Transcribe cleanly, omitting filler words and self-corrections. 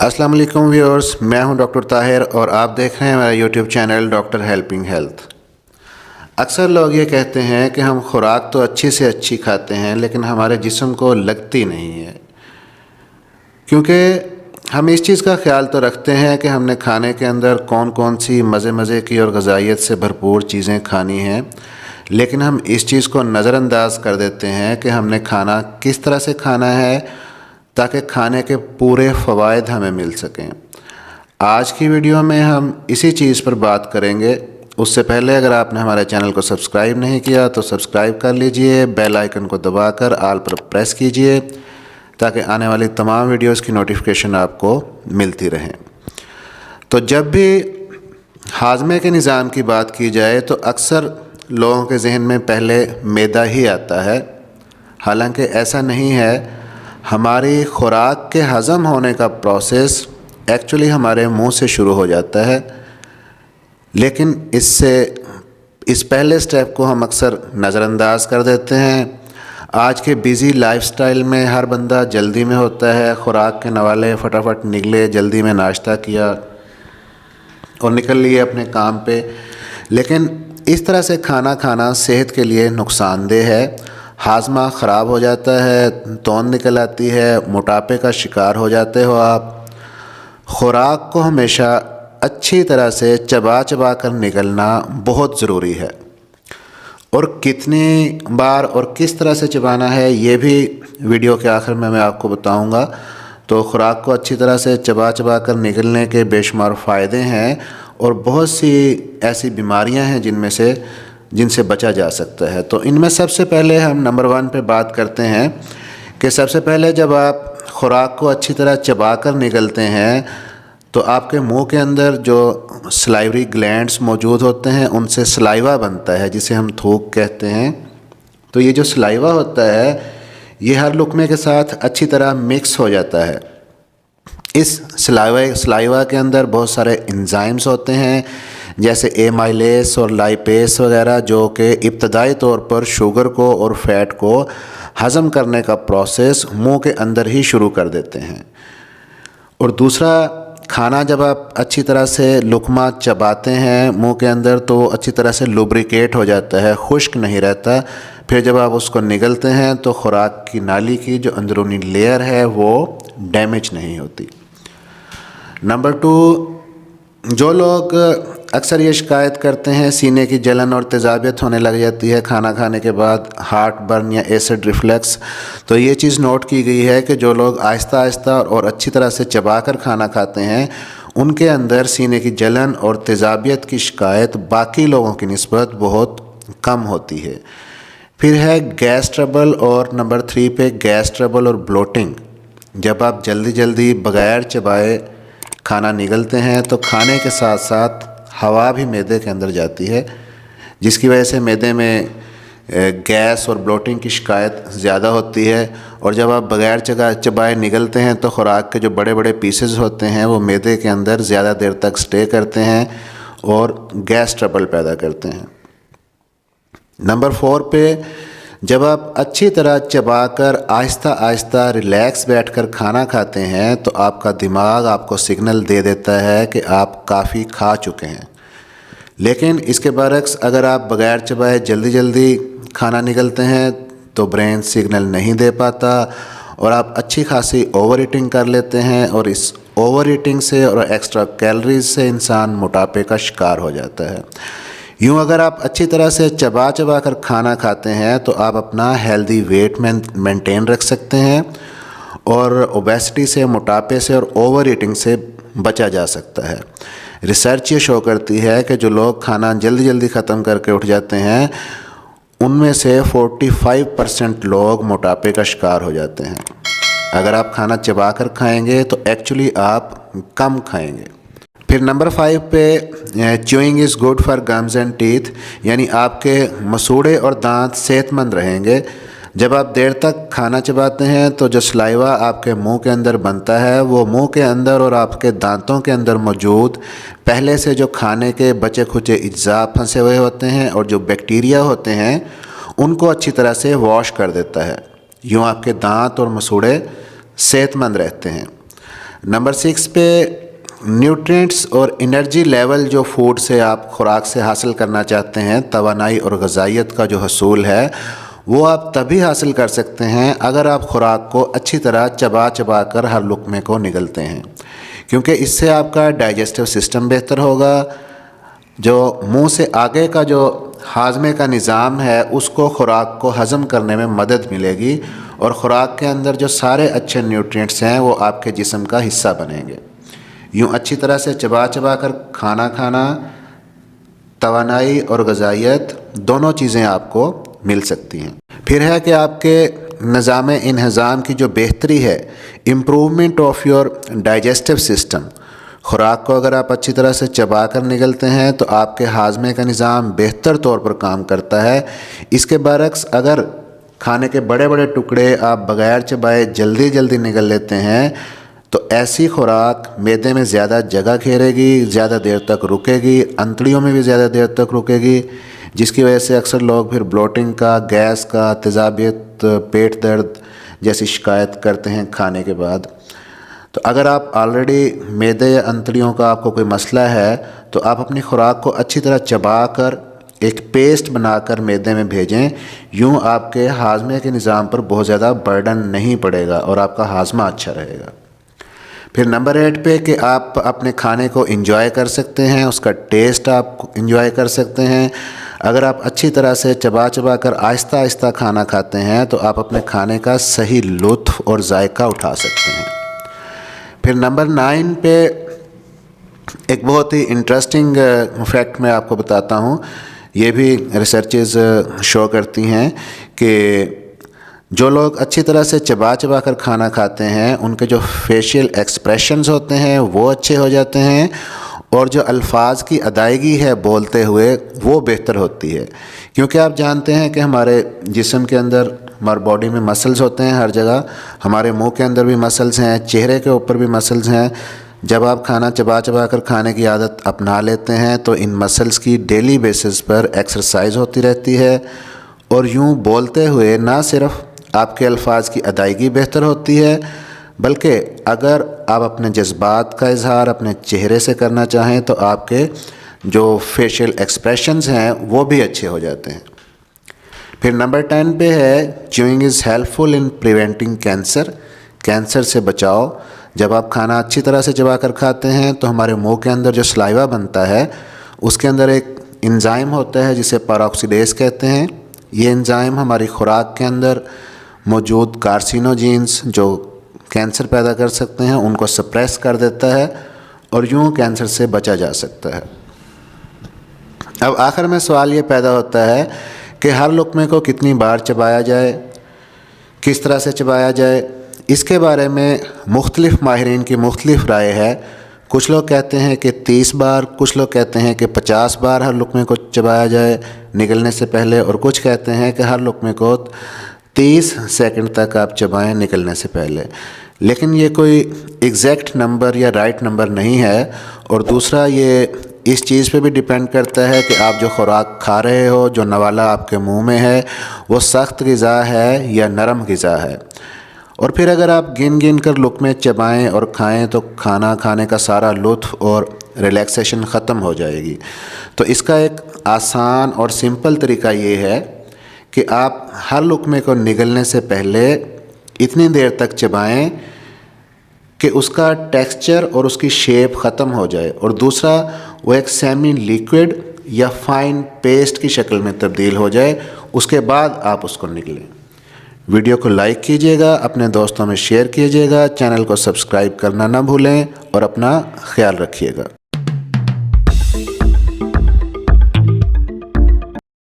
अस्सलाम वालेकुम व्यूअर्स, मैं हूं डॉक्टर ताहिर और आप देख रहे हैं मेरा YouTube channel doctor helping health. अक्सर लोग ये कहते हैं कि हम खुराक तो अच्छी से अच्छी खाते हैं लेकिन हमारे जिस्म को लगती नहीं है, क्योंकि हम इस चीज़ का ख्याल तो रखते हैं कि हमने खाने के अंदर कौन कौन सी मज़े की और ग़िज़ाइयत से भरपूर चीज़ें खानी हैं, लेकिन हम इस चीज़ को नज़रअंदाज कर देते हैं कि हमने खाना किस तरह से खाना है ताकि खाने के पूरे फ़वाइद हमें मिल सकें। आज की वीडियो में हम इसी चीज़ पर बात करेंगे। उससे पहले अगर आपने हमारे चैनल को सब्सक्राइब नहीं किया तो सब्सक्राइब कर लीजिए, बेल आइकन को दबाकर आल पर प्रेस कीजिए ताकि आने वाली तमाम वीडियोस की नोटिफिकेशन आपको मिलती रहे। तो जब भी हाजमे के निज़ाम की बात की जाए तो अक्सर लोगों के जहन में पहले मैदा ही आता है, हालांकि ऐसा नहीं है। हमारी खुराक के हज़म होने का प्रोसेस एक्चुअली हमारे मुंह से शुरू हो जाता है, लेकिन इस पहले स्टेप को हम अक्सर नज़रअंदाज कर देते हैं। आज के बिज़ी लाइफस्टाइल में हर बंदा जल्दी में होता है, खुराक के नवाले फटाफट निकले, जल्दी में नाश्ता किया और निकल लिए अपने काम पे। लेकिन इस तरह से खाना खाना सेहत के लिए नुकसानदेह है। हाजमा ख़राब हो जाता है, तौंद निकल आती है, मोटापे का शिकार हो जाते हो आप। खुराक को हमेशा अच्छी तरह से चबा चबा कर निगलना बहुत ज़रूरी है, और कितनी बार और किस तरह से चबाना है ये भी वीडियो के आखिर में मैं आपको बताऊंगा। तो खुराक को अच्छी तरह से चबा चबा कर निगलने के बेशुमार फ़ायदे हैं और बहुत सी ऐसी बीमारियां हैं जिनसे बचा जा सकता है। तो इनमें सबसे पहले हम नंबर 1 पे बात करते हैं कि सबसे पहले जब आप खुराक को अच्छी तरह चबा कर निगलते हैं तो आपके मुंह के अंदर जो सलाइवरी ग्लैंड्स मौजूद होते हैं उनसे सलाइवा बनता है, जिसे हम थूक कहते हैं। तो ये जो सलाइवा होता है ये हर लुकमे के साथ अच्छी तरह मिक्स हो जाता है। इस सलाइवा के अंदर बहुत सारे एंजाइम्स होते हैं, जैसे एमाइलेस और लाइपेस वगैरह, जो कि इब्तदाई तौर पर शुगर को और फैट को हज़म करने का प्रोसेस मुंह के अंदर ही शुरू कर देते हैं। और दूसरा, खाना जब आप अच्छी तरह से लुकमा चबाते हैं मुंह के अंदर तो अच्छी तरह से लुब्रिकेट हो जाता है, खुश्क नहीं रहता। फिर जब आप उसको निगलते हैं तो खुराक की नाली की जो अंदरूनी लेयर है वो डैमेज नहीं होती। नंबर 2, जो लोग अक्सर ये शिकायत करते हैं सीने की जलन और तेज़ाबियत होने लग जाती है खाना खाने के बाद, हार्ट बर्न या एसिड रिफ्लक्स, तो ये चीज़ नोट की गई है कि जो लोग आहिस्ता आहिस्ता और अच्छी तरह से चबाकर खाना खाते हैं उनके अंदर सीने की जलन और तेज़ाबियत की शिकायत बाकी लोगों की निस्बत बहुत कम होती है। फिर है गैस ट्रबल, और नंबर 3 पे गैस ट्रबल और ब्लोटिंग। जब आप जल्दी बगैर चबाए खाना निगलते हैं तो खाने के साथ साथ हवा भी मैदे के अंदर जाती है, जिसकी वजह से मैदे में गैस और ब्लोटिंग की शिकायत ज़्यादा होती है। और जब आप बगैर चबाए निगलते हैं तो खुराक के जो बड़े बड़े पीसेस होते हैं वो मैदे के अंदर ज़्यादा देर तक स्टे करते हैं और गैस ट्रबल पैदा करते हैं। नंबर 4 पे, जब आप अच्छी तरह चबाकर आहिस्ता आहिस्ता रिलैक्स बैठकर खाना खाते हैं तो आपका दिमाग आपको सिग्नल दे देता है कि आप काफ़ी खा चुके हैं। लेकिन इसके बरक्स अगर आप बगैर चबाए जल्दी खाना निगलते हैं तो ब्रेन सिग्नल नहीं दे पाता और आप अच्छी खासी ओवर ईटिंग कर लेते हैं, और इस ओवर ईटिंग से और एक्स्ट्रा कैलोरीज से इंसान मोटापे का शिकार हो जाता है। यूँ अगर आप अच्छी तरह से चबा कर खाना खाते हैं तो आप अपना हेल्दी वेट मेंटेन रख सकते हैं और ओबेसिटी से, मोटापे से और ओवर ईटिंग से बचा जा सकता है। रिसर्च ये शो करती है कि जो लोग खाना जल्दी ख़त्म करके उठ जाते हैं उनमें से 45% लोग मोटापे का शिकार हो जाते हैं। अगर आप खाना चबा कर खाएंगे तो एक्चुअली आप कम खाएंगे। फिर नंबर 5 पे, chewing is good for gums and teeth, यानी आपके मसूड़े और दांत सेहतमंद रहेंगे। जब आप देर तक खाना चबाते हैं तो जो सलाइवा आपके मुंह के अंदर बनता है वो मुंह के अंदर और आपके दांतों के अंदर मौजूद पहले से जो खाने के बचे खुचे अज्जा फंसे हुए होते हैं और जो बैक्टीरिया होते हैं उनको अच्छी तरह से वॉश कर देता है। यूँ आपके दांत और मसूड़े सेहतमंद रहते हैं। नंबर 6 पे न्यूट्रिएंट्स और एनर्जी लेवल जो फूड से आप खुराक से हासिल करना चाहते हैं, तवानाई और ग़िज़ाइयत का जो हसूल है वो आप तभी हासिल कर सकते हैं अगर आप खुराक को अच्छी तरह चबा चबा कर हर लुक़मे को निगलते हैं, क्योंकि इससे आपका डाइजेस्टिव सिस्टम बेहतर होगा। जो मुंह से आगे का जो हाजमे का निज़ाम है उसको खुराक को हज़म करने में मदद मिलेगी और ख़ुराक के अंदर जो सारे अच्छे न्यूट्रिएंट्स हैं वो आपके जिस्म का हिस्सा बनेंगे। यूँ अच्छी तरह से चबा चबा कर खाना खाना, तवानाई और ग़िज़ाइयत दोनों चीज़ें आपको मिल सकती हैं। फिर है कि आपके निज़ाम इंहज़ाम की जो बेहतरी है, improvement of your digestive system. खुराक को अगर आप अच्छी तरह से चबा कर निगलते हैं तो आपके हाजमे का निज़ाम बेहतर तौर पर काम करता है। इसके बरक्स अगर खाने के बड़े बड़े टुकड़े आप बग़ैर चबाए जल्दी जल्दी निगल लेते हैं तो ऐसी खुराक मैदे में ज़्यादा जगह घेरेगी, ज़्यादा देर तक रुकेगी, अंतड़ियों में भी ज़्यादा देर तक रुकेगी, जिसकी वजह से अक्सर लोग फिर ब्लोटिंग का, गैस का, तेज़ाबियत, पेट दर्द जैसी शिकायत करते हैं खाने के बाद। तो अगर आप ऑलरेडी मैदे या अंतड़ियों का आपको कोई मसला है तो आप अपनी खुराक को अच्छी तरह चबा कर एक पेस्ट बनाकर मैदे में भेजें। यूँ आपके हाजमे के निज़ाम पर बहुत ज़्यादा बर्डन नहीं पड़ेगा और आपका हाजमा अच्छा रहेगा। फिर नंबर 8 पे कि आप अपने खाने को एंजॉय कर सकते हैं, उसका टेस्ट आप एंजॉय कर सकते हैं। अगर आप अच्छी तरह से चबा चबा कर आहिस्ता आहिस्ता खाना खाते हैं तो आप अपने खाने का सही लुत्फ़ और जायका उठा सकते हैं। फिर नंबर 9 पे एक बहुत ही इंटरेस्टिंग फैक्ट मैं आपको बताता हूँ। ये भी रिसर्चेस शो करती हैं कि जो लोग अच्छी तरह से चबा चबा कर खाना खाते हैं उनके जो फेशियल एक्सप्रेशंस होते हैं वो अच्छे हो जाते हैं और जो अल्फाज की अदायगी है बोलते हुए वो बेहतर होती है। क्योंकि आप जानते हैं कि हमारे जिस्म के अंदर, हमारे बॉडी में मसल्स होते हैं हर जगह, हमारे मुंह के अंदर भी मसल्स हैं, चेहरे के ऊपर भी मसल्स हैं। जब आप खाना चबा चबा कर खाने की आदत अपना लेते हैं तो इन मसल्स की डेली बेसिस पर एक्सरसाइज होती रहती है और यूँ बोलते हुए ना सिर्फ आपके अल्फाज की अदायगी बेहतर होती है बल्कि अगर आप अपने जज्बात का इजहार अपने चेहरे से करना चाहें तो आपके जो फेशियल एक्सप्रेशंस हैं वो भी अच्छे हो जाते हैं। फिर नंबर 10 पे है chewing is helpful in preventing cancer. Cancer से बचाओ। जब आप खाना अच्छी तरह से चबा कर खाते हैं तो हमारे मुंह के अंदर जो सलाइवा बनता है उसके अंदर एक एंजाइम होता है जिसे पेरोक्सीडेज कहते हैं। ये एंजाइम हमारी खुराक के अंदर मौजूद कार्सिनोजेंस जो कैंसर पैदा कर सकते हैं उनको सप्रेस कर देता है और यूँ कैंसर से बचा जा सकता है। अब आखिर में सवाल ये पैदा होता है कि हर लुक़मे को कितनी बार चबाया जाए, किस तरह से चबाया जाए। इसके बारे में मुख्तलिफ़ माहिरीन की मुख्तलिफ़ राय है। कुछ लोग कहते हैं कि 30 बार, कुछ लोग कहते हैं कि 50 बार हर लुक़मे को चबाया जाए निगलने से पहले, और कुछ कहते हैं कि हर लुक़मे को 30 सेकंड तक आप चबाएं निकलने से पहले। लेकिन ये कोई एग्जैक्ट नंबर या राइट नंबर नहीं है। और दूसरा ये इस चीज़ पे भी डिपेंड करता है कि आप जो खुराक खा रहे हो, जो नवाला आपके मुंह में है, वो सख्त ग़िज़ा है या नरम ग़िज़ा है। और फिर अगर आप गिन गिन कर लुक़मे चबाएं और खाएं तो खाना खाने का सारा लुत्फ़ और रिलैक्सेशन ख़त्म हो जाएगी। तो इसका एक आसान और सिंपल तरीका ये है कि आप हर लुक़मे को निगलने से पहले इतनी देर तक चबाएं कि उसका टेक्सचर और उसकी शेप ख़त्म हो जाए, और दूसरा वो एक सेमी लिक्विड या फाइन पेस्ट की शक्ल में तब्दील हो जाए। उसके बाद आप उसको निगलें। वीडियो को लाइक कीजिएगा, अपने दोस्तों में शेयर कीजिएगा, चैनल को सब्सक्राइब करना ना भूलें और अपना ख्याल रखिएगा।